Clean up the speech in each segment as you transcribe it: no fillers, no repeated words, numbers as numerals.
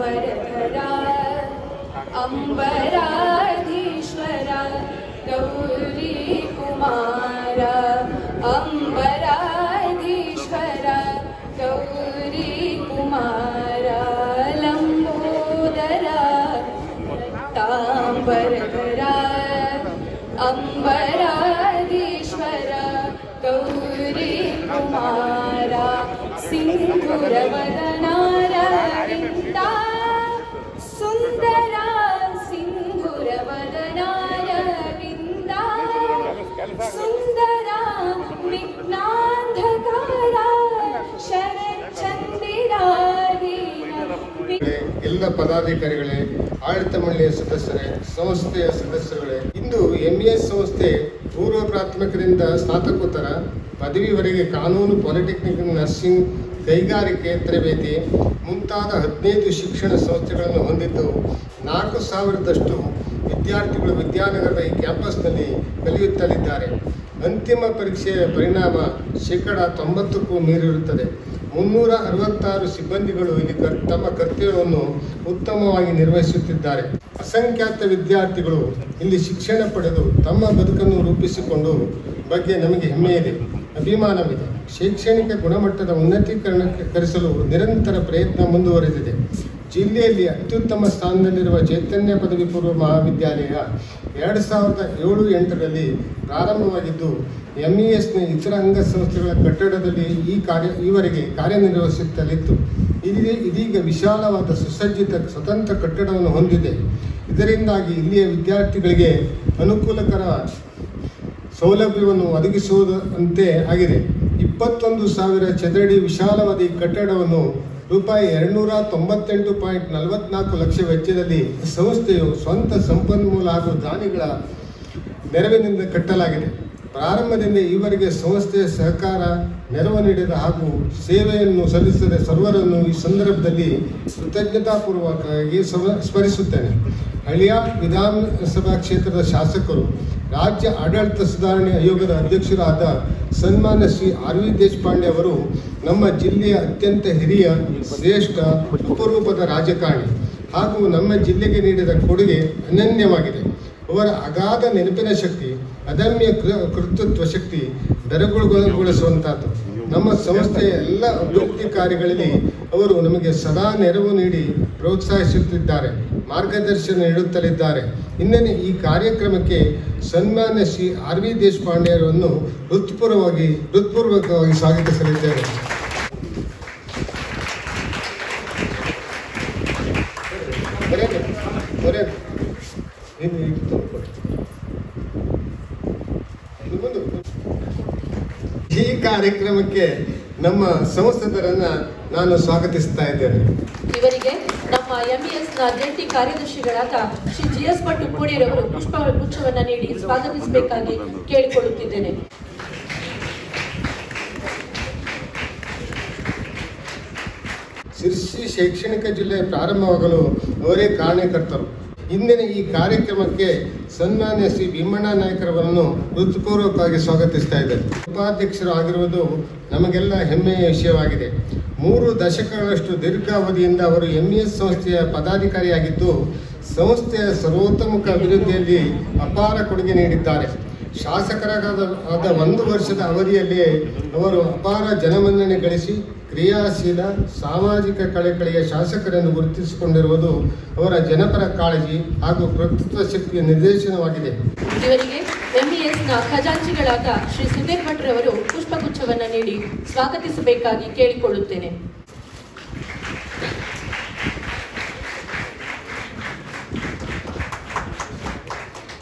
पीताम्बरधरा अम्बराधीश्वर गौरी कुमार अम्बराधीश्वर गौरी कुमार लंबोदर ताम्बरधरा अम्बराधीश्वर गौरी कुमार सिंधुरवदनारविन्द सुंदर सिंधुरवदनारविन्द सुंदर विघ्नांधकार शरच्चंद्राधीन ಎಲ್ಲ ಪದಾಧಿಕಾರಿಗಳೇ, ಆಡಳಿತ ಮಂಡಳಿಯ ಸದಸ್ಯರೇ, ಸಂಸ್ಥೆಯ ಸದಸ್ಯರುಗಳೇ, ಇಂದು MES ಸಂಸ್ಥೆ ಪೂರ್ವ ಪ್ರಾಥಮಿಕದಿಂದ ಸ್ನಾತಕೋತ್ತರ ಪದವಿವರೆಗೆ ಕಾನೂನು, ಪಾಲಿಟೆಕ್ನಿಕ್, ನರ್ಸಿಂಗ್, ಕೈಗಾರಿಕೆ ತರಬೇತಿ ಮುಂತಾದ 15 ಶಿಕ್ಷಣ ಸಂಸ್ಥೆಗಳನ್ನು ಹೊಂದಿದ್ದು 4,000ದಷ್ಟು ವಿದ್ಯಾರ್ಥಿಗಳು ವಿದ್ಯಾನಗರದ ಈ ಕ್ಯಾಂಪಸ್ನಲ್ಲಿ ಕಲಿಯುತ್ತಲಿದ್ದಾರೆ. ಅಂತಿಮ ಪರೀಕ್ಷೆಯ ಪರಿಣಾಮ 90%ಕ್ಕೂ ಮೀರಿರುತ್ತದೆ. 366 ಸಿಬ್ಬಂದಿಗಳು ಇಲ್ಲಿ ತಮ್ಮ ಕರ್ತವ್ಯವನ್ನು ಉತ್ತಮವಾಗಿ ನಿರ್ವಹಿಸುತ್ತಿದ್ದಾರೆ. ಅಸಂಖ್ಯಾತ ವಿದ್ಯಾರ್ಥಿಗಳು ಇಲ್ಲಿ ಶಿಕ್ಷಣ ಪಡೆದು ತಮ್ಮ ಬದುಕನ್ನು ರೂಪಿಸಿಕೊಂಡು ಬಗ್ಗೆ ನಮಗೆ ಹೆಮ್ಮೆ ಇದೆ, ಅಭಿಮಾನವಿದೆ. ಶೈಕ್ಷಣಿಕ ಗುಣಮಟ್ಟದ ಉನ್ನತೀಕರಣಕ್ಕರಿಸಲು ನಿರಂತರ ಪ್ರಯತ್ನ ಮುಂದುವರೆದಿದೆ. ಜಿಲ್ಲೆಯಲ್ಲಿ ಅತ್ಯುತ್ತಮ ಸ್ಥಾನದಲ್ಲಿರುವ ಚೈತನ್ಯ ಪದವಿ ಪೂರ್ವ ಮಹಾವಿದ್ಯಾಲಯ 2007-8ರಲ್ಲಿ ಪ್ರಾರಂಭವಾಗಿದ್ದು MESನ ಇತರ ಅಂಗಸಂಸ್ಥೆಗಳ ಕಟ್ಟಡದಲ್ಲಿ ಈವರೆಗೆ ಕಾರ್ಯನಿರ್ವಹಿಸುತ್ತಲಿತ್ತು. ಇದೀಗ ವಿಶಾಲವಾದ ಸುಸಜ್ಜಿತ ಸ್ವತಂತ್ರ ಕಟ್ಟಡವನ್ನು ಹೊಂದಿದೆ. ಇದರಿಂದಾಗಿ ಇಲ್ಲಿಯ ವಿದ್ಯಾರ್ಥಿಗಳಿಗೆ ಅನುಕೂಲಕರ ಸೌಲಭ್ಯವನ್ನು ಒದಗಿಸುವುದಂತೆ ಆಗಿದೆ. 21,000 ಚದರಡಿ ವಿಶಾಲವಾದ ಈ ಕಟ್ಟಡವನ್ನು ₹298.44 ಲಕ್ಷ ವೆಚ್ಚದಲ್ಲಿ ಸಂಸ್ಥೆಯು ಸ್ವಂತ ಸಂಪನ್ಮೂಲ ಹಾಗೂ ದಾನಿಗಳ ನೆರವಿನಿಂದ ಕಟ್ಟಲಾಗಿದೆ. ಪ್ರಾರಂಭದಿಂದ ಈವರೆಗೆ ಸಂಸ್ಥೆಯ ಸಹಕಾರ, ನೆರವು ನೀಡಿದ ಹಾಗೂ ಸೇವೆಯನ್ನು ಸಲ್ಲಿಸಿದ ಸರ್ವರನ್ನು ಈ ಸಂದರ್ಭದಲ್ಲಿ ಕೃತಜ್ಞತಾಪೂರ್ವಕವಾಗಿ ಸ್ಮರಿಸುತ್ತೇನೆ. ಹಳಿಯ ವಿಧಾನಸಭಾ ಕ್ಷೇತ್ರದ ಶಾಸಕರು, ರಾಜ್ಯ ಆಡಳಿತ ಸುಧಾರಣೆ ಆಯೋಗದ ಅಧ್ಯಕ್ಷರಾದ ಸನ್ಮಾನ್ಯ ಶ್ರೀ RV ದೇಶಪಾಂಡೆ ಅವರು ನಮ್ಮ ಜಿಲ್ಲೆಯ ಅತ್ಯಂತ ಹಿರಿಯ, ಶ್ರೇಷ್ಠ, ಅಪರೂಪದ ರಾಜಕಾರಣಿ ಹಾಗೂ ನಮ್ಮ ಜಿಲ್ಲೆಗೆ ನೀಡಿದ ಕೊಡುಗೆ ಅನನ್ಯವಾಗಿದೆ. ಅವರ ಅಗಾಧ ನೆನಪಿನ ಶಕ್ತಿ, ಅದಮ್ಯ ಕರ್ತೃತ್ವ ಶಕ್ತಿ ಬೆರಗುಗೊಳಿಸುವಂಥದ್ದು. ನಮ್ಮ ಸಂಸ್ಥೆಯ ಎಲ್ಲ ಅಭಿವೃದ್ಧಿ ಕಾರ್ಯಗಳಲ್ಲಿ ಅವರು ನಮಗೆ ಸದಾ ನೆರವು ನೀಡಿ ಪ್ರೋತ್ಸಾಹಿಸುತ್ತಿದ್ದಾರೆ, ಮಾರ್ಗದರ್ಶನ ನೀಡುತ್ತಲಿದ್ದಾರೆ. ಇಂದಿನ ಈ ಕಾರ್ಯಕ್ರಮಕ್ಕೆ ಸನ್ಮಾನ್ಯ ಶ್ರೀ RV ದೇಶಪಾಂಡೆ ಅವರನ್ನು ಹೃತ್ಪೂರ್ವಕವಾಗಿ ಸ್ವಾಗತಿಸಲಿದ್ದೇವೆ. ಈ ಕಾರ್ಯಕ್ರಮಕ್ಕೆ ನಮ್ಮ ಸಂಸದರನ್ನ ನಾನು ಸ್ವಾಗತಿಸ್ತಾ ಇದ್ದೇನೆ. ಇವರಿಗೆ ನಮ್ಮ MESನ ಜಂಟಿ ಕಾರ್ಯದರ್ಶಿಗಳಾದ ಶ್ರೀ GS ಭಟ್ ಉಪ್ಪುಣಿರವರು ಪುಷ್ಪಗುಚ್ಛವನ್ನು ನೀಡಿ ಸ್ವಾಗತಿಸಬೇಕಾಗಿ ಕೇಳಿಕೊಳ್ಳುತ್ತಿದ್ದೇನೆ. ಶಿರ್ಸಿ ಶೈಕ್ಷಣಿಕ ಜಿಲ್ಲೆ ಪ್ರಾರಂಭವಾಗಲು ಅವರೇ ಕಾರಣಕರ್ತರು. ಇಂದಿನ ಈ ಕಾರ್ಯಕ್ರಮಕ್ಕೆ ಸನ್ಮಾನ್ಯ ಶ್ರೀ ಭೀಮಣ್ಣ ನಾಯ್ಕರವರನ್ನು ಹೃತ್ಪೂರ್ವಕವಾಗಿ ಸ್ವಾಗತಿಸ್ತಾ ಇದ್ದಾರೆ. ಉಪಾಧ್ಯಕ್ಷರು ಆಗಿರುವುದು ನಮಗೆಲ್ಲ ಹೆಮ್ಮೆಯ ವಿಷಯವಾಗಿದೆ. 3 ದಶಕಗಳಷ್ಟು ದೀರ್ಘಾವಧಿಯಿಂದ ಅವರು MES ಸಂಸ್ಥೆಯ ಪದಾಧಿಕಾರಿಯಾಗಿದ್ದು ಸಂಸ್ಥೆಯ ಸರ್ವತೋಮುಖ ಅಭಿವೃದ್ಧಿಯಲ್ಲಿ ಅಪಾರ ಕೊಡುಗೆ ನೀಡಿದ್ದಾರೆ. ಶಾಸಕರಾದ 1 ವರ್ಷದ ಅವಧಿಯಲ್ಲೇ ಅವರು ಅಪಾರ ಜನಮನ್ನಣೆ ಗಳಿಸಿ ಕ್ರಿಯಾಶೀಲ, ಸಾಮಾಜಿಕ ಕಳಕಳಿಯ ಶಾಸಕರನ್ನು ಗುರುತಿಸಿಕೊಂಡಿರುವುದು ಅವರ ಜನಪರ ಕಾಳಜಿ ಹಾಗೂ ಕರ್ತೃತ್ವ ಶಕ್ತಿಯ ನಿದರ್ಶನವಾಗಿದೆ. ಇವರಿಗೆ MESನ ಖಜಾಂಚಿಗಳಾದ ಶ್ರೀ ಸುಧೀರ್ ಭಟ್ರವರು ಪುಷ್ಪಗುಚ್ಛವನ್ನು ನೀಡಿ ಸ್ವಾಗತಿಸಬೇಕಾಗಿ ಕೇಳಿಕೊಳ್ಳುತ್ತೇನೆ.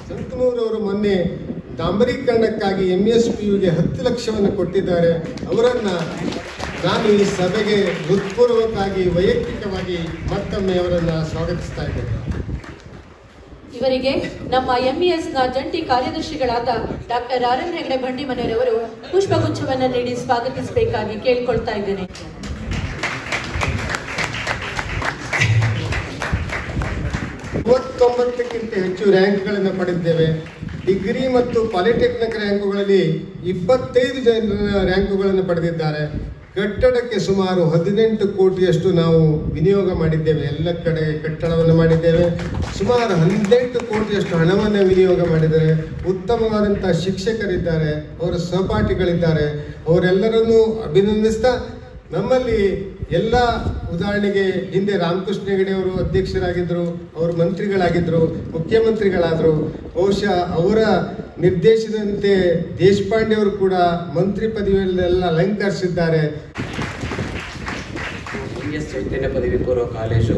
ಸಂಕನೂರವರು ಮೊನ್ನೆ ಡಾಂಬರೀಕರಣಕ್ಕಾಗಿ MESPUಗೆ 10 ಲಕ್ಷವನ್ನು ಕೊಟ್ಟಿದ್ದಾರೆ. ಅವರನ್ನು ನಾನು ಈ ಸಭೆಗೆ ಹೃತ್ಪೂರ್ವಕವಾಗಿ ವೈಯಕ್ತಿಕವಾಗಿ ಮತ್ತೊಮ್ಮೆ ಅವರನ್ನು ಸ್ವಾಗತಿಸ್ತಾ ಇದ್ದೇನೆ. ಇವರಿಗೆ ನಮ್ಮ MESನ ಜಂಟಿ ಕಾರ್ಯದರ್ಶಿಗಳಾದ ಡಾಕ್ಟರ್ RN ಹೆಗಡೆ ಬಂಡಿಮನೆಯವರು ಪುಷ್ಪಗುಚ್ಛವನ್ನು ನೀಡಿ ಸ್ವಾಗತಿಸಬೇಕಾಗಿ ಕೇಳಿಕೊಳ್ತಾ ಇದ್ದೇನೆ. 39ಕ್ಕಿಂತ ಹೆಚ್ಚು ರ್ಯಾಂಕ್ಗಳನ್ನು ಪಡೆದಿದ್ದೇವೆ. ಡಿಗ್ರಿ ಮತ್ತು ಪಾಲಿಟೆಕ್ನಿಕ್ ರ್ಯಾಂಕುಗಳಲ್ಲಿ 25 ರ್ಯಾಂಕುಗಳನ್ನು ಪಡೆದಿದ್ದಾರೆ. ಕಟ್ಟಡಕ್ಕೆ ಸುಮಾರು 18 ಕೋಟಿಯಷ್ಟು ನಾವು ವಿನಿಯೋಗ ಮಾಡಿದ್ದೇವೆ. ಎಲ್ಲ ಕಡೆ ಕಟ್ಟಡವನ್ನು ಮಾಡಿದ್ದೇವೆ. ಸುಮಾರು 18 ಕೋಟಿಯಷ್ಟು ಹಣವನ್ನು ವಿನಿಯೋಗ ಮಾಡಿದ್ದಾರೆ. ಉತ್ತಮವಾದಂಥ ಶಿಕ್ಷಕರಿದ್ದಾರೆ, ಅವರ ಸಹಪಾಠಿಗಳಿದ್ದಾರೆ. ಅವರೆಲ್ಲರನ್ನೂ ಅಭಿನಂದಿಸ್ತಾ ನಮ್ಮಲ್ಲಿ ಎಲ್ಲ ಉದಾಹರಣೆಗೆ ಹಿಂದೆ ರಾಮಕೃಷ್ಣ ಹೆಗಡೆ ಅವರು ಅಧ್ಯಕ್ಷರಾಗಿದ್ದರು, ಅವರು ಮಂತ್ರಿಗಳಾಗಿದ್ದರು, ಮುಖ್ಯಮಂತ್ರಿಗಳಾದರು. ಬಹುಶಃ ಅವರ ನಿರ್ದೇಶನದಂತೆ ದೇಶಪಾಂಡೆ ಅವರು ಕೂಡ ಮಂತ್ರಿ ಪದವಿಯಲ್ಲೆಲ್ಲ ಅಲಂಕರಿಸಿದ್ದಾರೆ. ಎಸ್ ಚೈತನ್ಯ ಪದವಿ ಪೂರ್ವ ಕಾಲೇಜು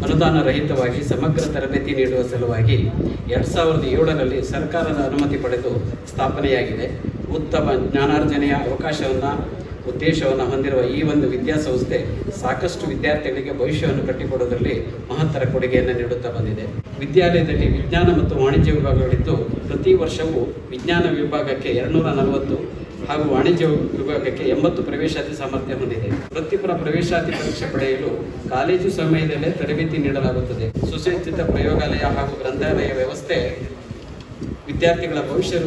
ಅನುದಾನ ರಹಿತವಾಗಿ ಸಮಗ್ರ ತರಬೇತಿ ನೀಡುವ ಸಲುವಾಗಿ 2007ರಲ್ಲಿ ಸರ್ಕಾರದ ಅನುಮತಿ ಪಡೆದು ಸ್ಥಾಪನೆಯಾಗಿದೆ. ಉತ್ತಮ ಜ್ಞಾನಾರ್ಜನೆಯ ಉದ್ದೇಶವನ್ನು ಹೊಂದಿರುವ ಈ ಒಂದು ವಿದ್ಯಾಸಂಸ್ಥೆ ಸಾಕಷ್ಟು ವಿದ್ಯಾರ್ಥಿಗಳಿಗೆ ಭವಿಷ್ಯವನ್ನು ಕಟ್ಟಿಕೊಡುವುದರಲ್ಲಿ ಮಹತ್ತರ ಕೊಡುಗೆಯನ್ನು ನೀಡುತ್ತಾ ಬಂದಿದೆ. ವಿದ್ಯಾಲಯದಲ್ಲಿ ವಿಜ್ಞಾನ ಮತ್ತು ವಾಣಿಜ್ಯ ವಿಭಾಗಗಳಿದ್ದು ಪ್ರತಿ ವರ್ಷವೂ ವಿಜ್ಞಾನ ವಿಭಾಗಕ್ಕೆ 240 ಹಾಗೂ ವಾಣಿಜ್ಯ ವಿಭಾಗಕ್ಕೆ 80 ಪ್ರವೇಶಾತಿ ಸಾಮರ್ಥ್ಯ ಹೊಂದಿದೆ. ವೃತ್ತಿಪರ ಪ್ರವೇಶಾತಿ ಪರೀಕ್ಷೆ ಪಡೆಯಲು ಕಾಲೇಜು ಸಮಯದಲ್ಲೇ ತರಬೇತಿ ನೀಡಲಾಗುತ್ತದೆ. ಸುಸಜ್ಜಿತ ಪ್ರಯೋಗಾಲಯ ಹಾಗೂ ಗ್ರಂಥಾಲಯ ವ್ಯವಸ್ಥೆ ವಿದ್ಯಾರ್ಥಿಗಳ ಭವಿಷ್ಯ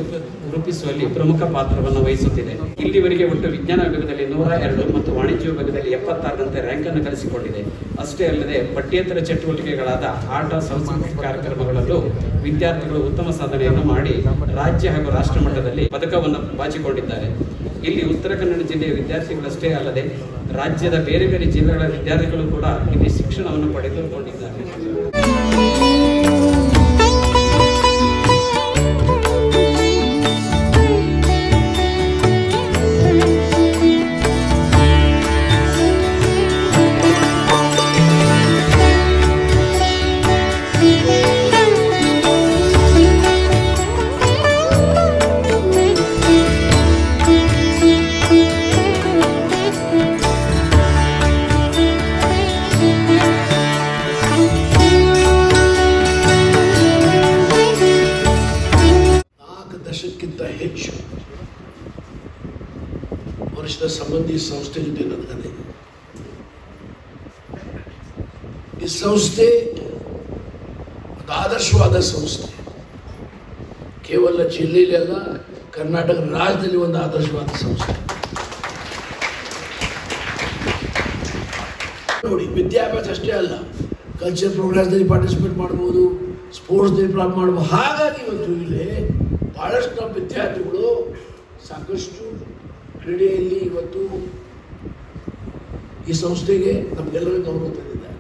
ರೂಪಿಸುವಲ್ಲಿ ಪ್ರಮುಖ ಪಾತ್ರವನ್ನು ವಹಿಸುತ್ತಿದೆ. ಇಲ್ಲಿವರೆಗೆ ಒಟ್ಟು ವಿಜ್ಞಾನ ವಿಭಾಗದಲ್ಲಿ 102 ಮತ್ತು ವಾಣಿಜ್ಯ ವಿಭಾಗದಲ್ಲಿ 76ರಂತೆ ರ್ಯಾಂಕ್ ಅನ್ನು ಗಳಿಸಿಕೊಂಡಿದೆ. ಅಷ್ಟೇ ಅಲ್ಲದೆ ಪಠ್ಯೇತರ ಚಟುವಟಿಕೆಗಳಾದ ಆಟ, ಸಾಂಸ್ಕೃತಿಕ ಕಾರ್ಯಕ್ರಮಗಳಲ್ಲೂ ವಿದ್ಯಾರ್ಥಿಗಳು ಉತ್ತಮ ಸಾಧನೆಯನ್ನು ಮಾಡಿ ರಾಜ್ಯ ಹಾಗೂ ರಾಷ್ಟ್ರ ಮಟ್ಟದಲ್ಲಿ ಪದಕವನ್ನು ಬಾಚಿಕೊಂಡಿದ್ದಾರೆ. ಇಲ್ಲಿ ಉತ್ತರ ಕನ್ನಡ ಜಿಲ್ಲೆಯ ವಿದ್ಯಾರ್ಥಿಗಳಷ್ಟೇ ಅಲ್ಲದೆ ರಾಜ್ಯದ ಬೇರೆ ಬೇರೆ ಜಿಲ್ಲೆಗಳ ವಿದ್ಯಾರ್ಥಿಗಳು ಕೂಡ ಇಲ್ಲಿ ಶಿಕ್ಷಣವನ್ನು ಪಡೆದುಕೊಂಡಿದ್ದಾರೆ. ಹೆಚ್ಚು ವರ್ಷದ ಸಂಬಂಧಿ ಸಂಸ್ಥೆ ಜೊತೆ ನನಗದೆ. ಈ ಸಂಸ್ಥೆ ಒಂದು ಆದರ್ಶವಾದ ಸಂಸ್ಥೆ. ಕೇವಲ ಜಿಲ್ಲೆಯಲ್ಲಿ ಅಲ್ಲ, ಕರ್ನಾಟಕ ರಾಜ್ಯದಲ್ಲಿ ಒಂದು ಆದರ್ಶವಾದ ಸಂಸ್ಥೆ. ನೋಡಿ, ವಿದ್ಯಾಭ್ಯಾಸ ಅಷ್ಟೇ ಅಲ್ಲ, ಕಲ್ಚರ್ ಪ್ರೋಗ್ರಾಮ್ಸ್ದಲ್ಲಿ ಪಾರ್ಟಿಸಿಪೇಟ್ ಮಾಡ್ಬೋದು, ಸ್ಪೋರ್ಟ್ಸ್ದಲ್ಲಿ ಮಾಡ್ಬೋದು. ಹಾಗಾಗಿ ಇವತ್ತು ಇಲ್ಲಿ ಬಹಳಷ್ಟು ನಮ್ಮ ವಿದ್ಯಾರ್ಥಿಗಳು ಸಾಕಷ್ಟು ಕ್ರೀಡೆಯಲ್ಲಿ ಇವತ್ತು ಈ ಸಂಸ್ಥೆಗೆ ನಮಗೆಲ್ಲರೂ ಗೌರವ ತಂದಿದ್ದಾರೆ.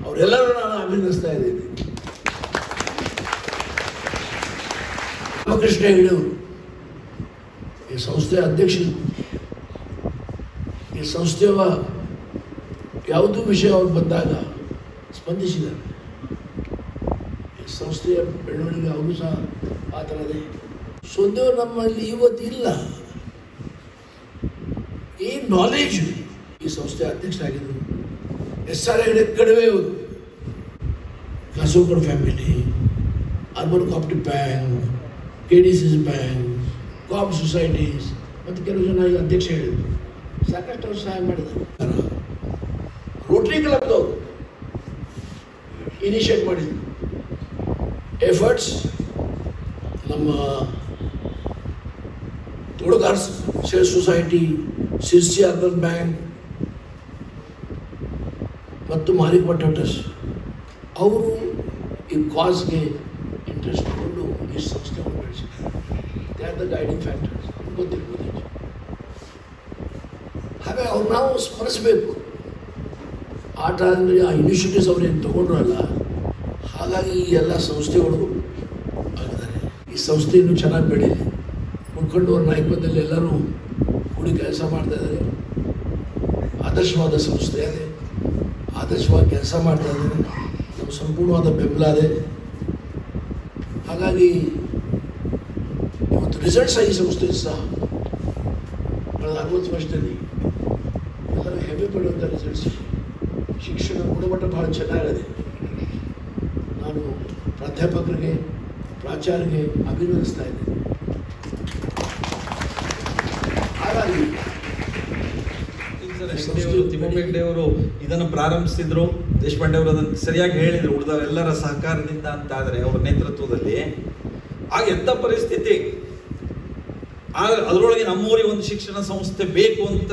ಅವರೆಲ್ಲರೂ ನಾನು ಅಭಿನಂದಿಸ್ತಾ ಇದ್ದೀನಿ. ರಾಮಕೃಷ್ಣ ಹೆಗಡೆ ಅವರು ಈ ಸಂಸ್ಥೆಯ ಅಧ್ಯಕ್ಷರು. ಈ ಸಂಸ್ಥೆಯ ಯಾವುದೂ ವಿಷಯ ಅವ್ರು ಬಂದಾಗ ಸ್ಪಂದಿಸಿದ್ದಾರೆ. ಈ ಸಂಸ್ಥೆಯ ಬೆಳವಣಿಗೆ ಅವರು ಸಹ ಆ ಥರದೇ. ಸೊಂದೇವರು ನಮ್ಮಲ್ಲಿ ಇವತ್ತಿಲ್ಲ. ಈ ನಾಲೆಜ್ ಈ ಸಂಸ್ಥೆ ಅಧ್ಯಕ್ಷರಾಗಿದ್ದರು SR ಹೆಗಡೆ ಕಡಿಮೆ ಅವರು, Kasokar family, urban cooperative bank, KDCC bank, co-op societies ಮತ್ತು ಕೆಲವು ಜನ ಈಗ ಅಧ್ಯಕ್ಷ ಹೇಳಿದರು. ಸಾಕಷ್ಟು ಅವರು ಸಹಾಯ ಮಾಡಿದ್ದಾರೆ. ರೋಟರಿ ಕ್ಲಬ್ದವರು ಇನಿಷಿಯೇಟ್ ಮಾಡಿದ್ರು ಎಫರ್ಟ್ಸ್. ನಮ್ಮ Totagar share society, Sirsi urban bank ಮತ್ತು ಮಾರಿಕಮಠ ಟ್ರಸ್ಟ್ ಅವರು ಈ ಕಾಸ್ಗೆ ಇಂಟ್ರೆಸ್ಟ್ ತಗೊಂಡು ಈ ಸಂಸ್ಥೆಯನ್ನು ಬೆಳೆಸಿದ್ದಾರೆ. They are the guiding factors. ಗೊತ್ತಿರ್ಬೋದು. ಹಾಗಾಗಿ ಅವ್ರು ನಾವು ಸ್ಮರಿಸಬೇಕು. ಆಟ ಅಂದರೆ ಆ ಇನಿಷಿಯೇಟಿವ್ಸ್ ಅವ್ರೇನು ತೊಗೊಂಡ್ರಲ್ಲ, ಹಾಗಾಗಿ ಈ ಎಲ್ಲ ಸಂಸ್ಥೆಗಳು ಆಗಿದ್ದಾರೆ. ಈ ಸಂಸ್ಥೆ ಇನ್ನೂ ಚೆನ್ನಾಗಿ ಬೆಳೀಲಿ. ಮುಖಂಡವ್ರ ನಾಯಕತ್ವದಲ್ಲಿ ಎಲ್ಲರೂ ಕೂಡಿ ಕೆಲಸ ಮಾಡ್ತಾ ಇದ್ದಾರೆ. ಆದರ್ಶವಾದ ಸಂಸ್ಥೆ ಅದೇ, ಆದರ್ಶವಾಗಿ ಕೆಲಸ ಮಾಡ್ತಾ ಇದ್ದಾರೆ. ನಮ್ಮ ಸಂಪೂರ್ಣವಾದ ಬೆಂಬಲ ಇದೆ. ಹಾಗಾಗಿ ಇವತ್ತು ರಿಸಲ್ಟ್ಸ್ ಆಗಿ ಸಂಸ್ಥೆ ಸಹ ಕಳೆದ 60 ವರ್ಷದಲ್ಲಿ ಎಲ್ಲರೂ ಹೆಮ್ಮೆ ಪಡುವಂಥ ರಿಸಲ್ಟ್ಸ್. ಶಿಕ್ಷಣ ಗುಣಮಟ್ಟ ಭಾಳ ಚೆನ್ನಾಗಿದೆ. ನಾನು ಪ್ರಾಧ್ಯಾಪಕರಿಗೆ, ಪ್ರಾಚಾರ್ಯರಿಗೆ ಅಭಿನಂದಿಸ್ತಾ ಇದ್ದೇನೆ. ಹಾಗಾಗಿ ತಿಮ್ಮಪ್ಪ ಹೆಗ್ಡೆ ಅವರು ಇದನ್ನು ಪ್ರಾರಂಭಿಸಿದ್ರು. ದೇಶಪಾಂಡೆ ಅವರು ಅದನ್ನು ಸರಿಯಾಗಿ ಹೇಳಿದರು, ಉಳಿದವರೆಲ್ಲರ ಸಹಕಾರದಿಂದ ಅಂತ. ಆದರೆ ಅವರ ನೇತೃತ್ವದಲ್ಲಿ ಆಗ ಎಂಥ ಪರಿಸ್ಥಿತಿ, ಅದರೊಳಗೆ ನಮ್ಮೂರಿಗೆ ಒಂದು ಶಿಕ್ಷಣ ಸಂಸ್ಥೆ ಬೇಕು ಅಂತ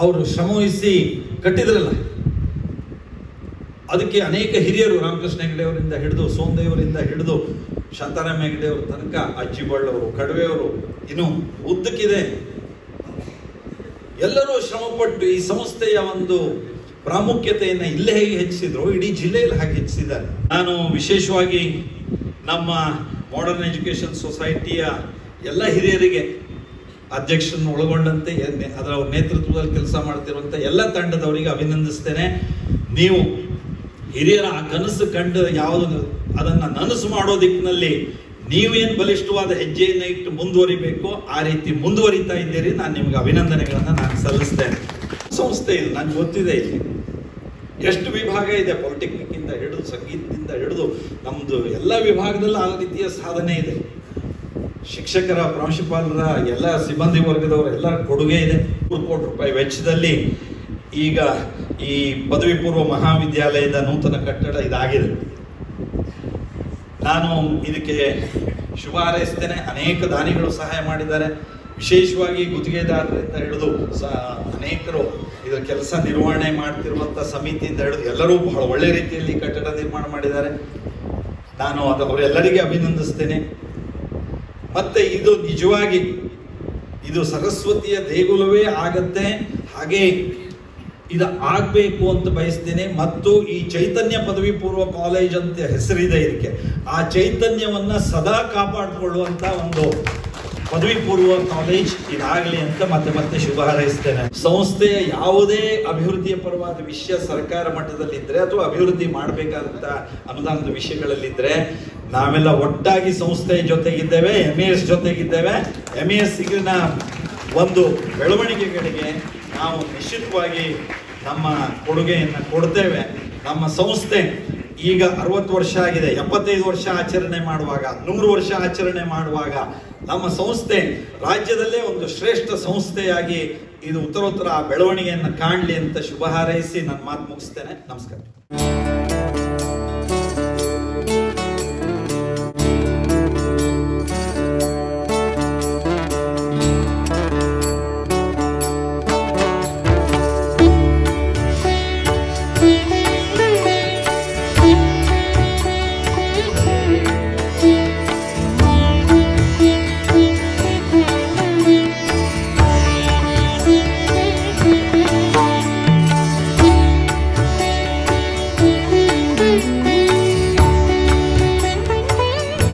ಅವರು ಶ್ರಮವಹಿಸಿ ಕಟ್ಟಿದ್ರಲ್ಲ, ಅದಕ್ಕೆ ಅನೇಕ ಹಿರಿಯರು ರಾಮಕೃಷ್ಣ ಹೆಗಡೆ ಅವರಿಂದ ಹಿಡಿದು ಸೋಮದೇವರಿಂದ ಹಿಡಿದು ಶಾಂತಾರಾಮ ಹೆಗಡೆ ಅವರ ತನಕ ಅಜ್ಜಿಬಳ್ಳವರು, ಕಡವೆಯವರು, ಇನ್ನು ಉದ್ದಕ್ಕಿದೆ. ಎಲ್ಲರೂ ಶ್ರಮಪಟ್ಟು ಈ ಸಂಸ್ಥೆಯ ಒಂದು ಪ್ರಾಮುಖ್ಯತೆಯನ್ನು ಇಲ್ಲೇ ಹೇಗೆ ಹೆಚ್ಚಿಸಿದ್ರು, ಇಡೀ ಜಿಲ್ಲೆಯಲ್ಲಿ ಹಾಗೆ ಹೆಚ್ಚಿಸಿದ್ದಾರೆ. ನಾನು ವಿಶೇಷವಾಗಿ ನಮ್ಮ ಮಾಡರ್ನ್ ಎಜುಕೇಶನ್ ಸೊಸೈಟಿಯ ಎಲ್ಲ ಹಿರಿಯರಿಗೆ, ಅಧ್ಯಕ್ಷರನ್ನು ಒಳಗೊಂಡಂತೆ ಅದರ ನೇತೃತ್ವದಲ್ಲಿ ಕೆಲಸ ಮಾಡ್ತಿರುವಂಥ ಎಲ್ಲ ತಂಡದವರಿಗೆ ಅಭಿನಂದಿಸ್ತೇನೆ. ನೀವು ಹಿರಿಯರ ಆ ಕನಸು ಕಂಡು ಯಾವುದು ಅದನ್ನು ನನಸು ಮಾಡೋ ದಿಕ್ಕಿನಲ್ಲಿ ನೀವೇನು ಬಲಿಷ್ಠವಾದ ಹೆಜ್ಜೆಯನ್ನು ಇಟ್ಟು ಮುಂದುವರಿಬೇಕು ಆ ರೀತಿ ಮುಂದುವರಿತಾ ಇದ್ದೀರಿ. ನಾನು ನಿಮ್ಗೆ ಅಭಿನಂದನೆಗಳನ್ನು ನಾನು ಸಲ್ಲಿಸ್ತೇನೆ. ಸಂಸ್ಥೆ ಇದು ನನಗೆ ಗೊತ್ತಿದೆ, ಇಲ್ಲಿ ಎಷ್ಟು ವಿಭಾಗ ಇದೆ, ಪಾಲಿಟೆಕ್ನಿಕ್ ಇಂದ ಹಿಡಿದು ಸಂಗೀತದಿಂದ ಹಿಡಿದು ನಮ್ಮದು ಎಲ್ಲ ವಿಭಾಗದಲ್ಲೂ ಆ ರೀತಿಯ ಸಾಧನೆ ಇದೆ. ಶಿಕ್ಷಕರ, ಪ್ರಾಂಶುಪಾಲರ, ಎಲ್ಲ ಸಿಬ್ಬಂದಿ ವರ್ಗದವರ ಎಲ್ಲರ ಕೊಡುಗೆ ಇದೆ. 3 ಕೋಟಿ ರೂಪಾಯಿ ವೆಚ್ಚದಲ್ಲಿ ಈಗ ಈ ಪದವಿ ಪೂರ್ವ ಮಹಾವಿದ್ಯಾಲಯದ ನೂತನ ಕಟ್ಟಡ ಇದಾಗಿದೆ. ನಾನು ಇದಕ್ಕೆ ಶುಭ ಹಾರೈಸ್ತೇನೆ. ಅನೇಕ ದಾನಿಗಳು ಸಹಾಯ ಮಾಡಿದ್ದಾರೆ. ವಿಶೇಷವಾಗಿ ಗುತ್ತಿಗೆದಾರರಿಂದ ಹಿಡಿದು ಅನೇಕರು ಇದರ ಕೆಲಸ ನಿರ್ವಹಣೆ ಮಾಡ್ತಿರುವಂಥ ಸಮಿತಿಯಿಂದ ಹಿಡಿದು ಎಲ್ಲರೂ ಬಹಳ ಒಳ್ಳೆ ರೀತಿಯಲ್ಲಿ ಕಟ್ಟಡ ನಿರ್ಮಾಣ ಮಾಡಿದ್ದಾರೆ. ನಾನು ಅವರೆಲ್ಲರಿಗೆ ಅಭಿನಂದಿಸ್ತೇನೆ. ಮತ್ತೆ ಇದು ನಿಜವಾಗಿ ಇದು ಸರಸ್ವತಿಯ ದೇಗುಲವೇ ಆಗತ್ತೆ, ಹಾಗೆ ಇದು ಆಗಬೇಕು ಅಂತ ಬಯಸ್ತೇನೆ. ಮತ್ತು ಈ ಚೈತನ್ಯ ಪದವಿ ಪೂರ್ವ ಕಾಲೇಜ್ ಅಂತ ಹೆಸರಿದೆ ಇದಕ್ಕೆ, ಆ ಚೈತನ್ಯವನ್ನ ಸದಾ ಕಾಪಾಡಿಕೊಳ್ಳುವಂತ ಒಂದು ಪದವಿ ಪೂರ್ವ ಕಾಲೇಜ್ ಇದಾಗಲಿ ಅಂತ ಮತ್ತೆ ಶುಭ ಹಾರೈಸ್ತೇನೆ. ಸಂಸ್ಥೆಯ ಯಾವುದೇ ಅಭಿವೃದ್ಧಿಯ ಪರವಾದ ವಿಷಯ ಸರ್ಕಾರ ಮಟ್ಟದಲ್ಲಿದ್ದರೆ ಅಥವಾ ಅಭಿವೃದ್ಧಿ ಮಾಡಬೇಕಾದಂತ ಅನುದಾನದ ವಿಷಯಗಳಲ್ಲಿದ್ದರೆ ನಾವೆಲ್ಲ ಒಟ್ಟಾಗಿ ಸಂಸ್ಥೆಯ ಜೊತೆಗಿದ್ದೇವೆ, MES ಜೊತೆಗಿದ್ದೇವೆ. MESಗಿನ ಒಂದು ಬೆಳವಣಿಗೆಗಳಿಗೆ ನಾವು ನಿಶ್ಚಿತವಾಗಿ ನಮ್ಮ ಕೊಡುಗೆಯನ್ನು ಕೊಡ್ತೇವೆ. ನಮ್ಮ ಸಂಸ್ಥೆ ಈಗ 60 ವರ್ಷ ಆಗಿದೆ. 75 ವರ್ಷ ಆಚರಣೆ ಮಾಡುವಾಗ, 100 ವರ್ಷ ಆಚರಣೆ ಮಾಡುವಾಗ ನಮ್ಮ ಸಂಸ್ಥೆ ರಾಜ್ಯದಲ್ಲೇ ಒಂದು ಶ್ರೇಷ್ಠ ಸಂಸ್ಥೆಯಾಗಿ ಇದು ಉತ್ತರೋತ್ತರ ಬೆಳವಣಿಗೆಯನ್ನು ಕಾಣಲಿ ಅಂತ ಶುಭ ಹಾರೈಸಿ ನನ್ನ ಮಾತು ಮುಗಿಸ್ತೇನೆ. ನಮಸ್ಕಾರ.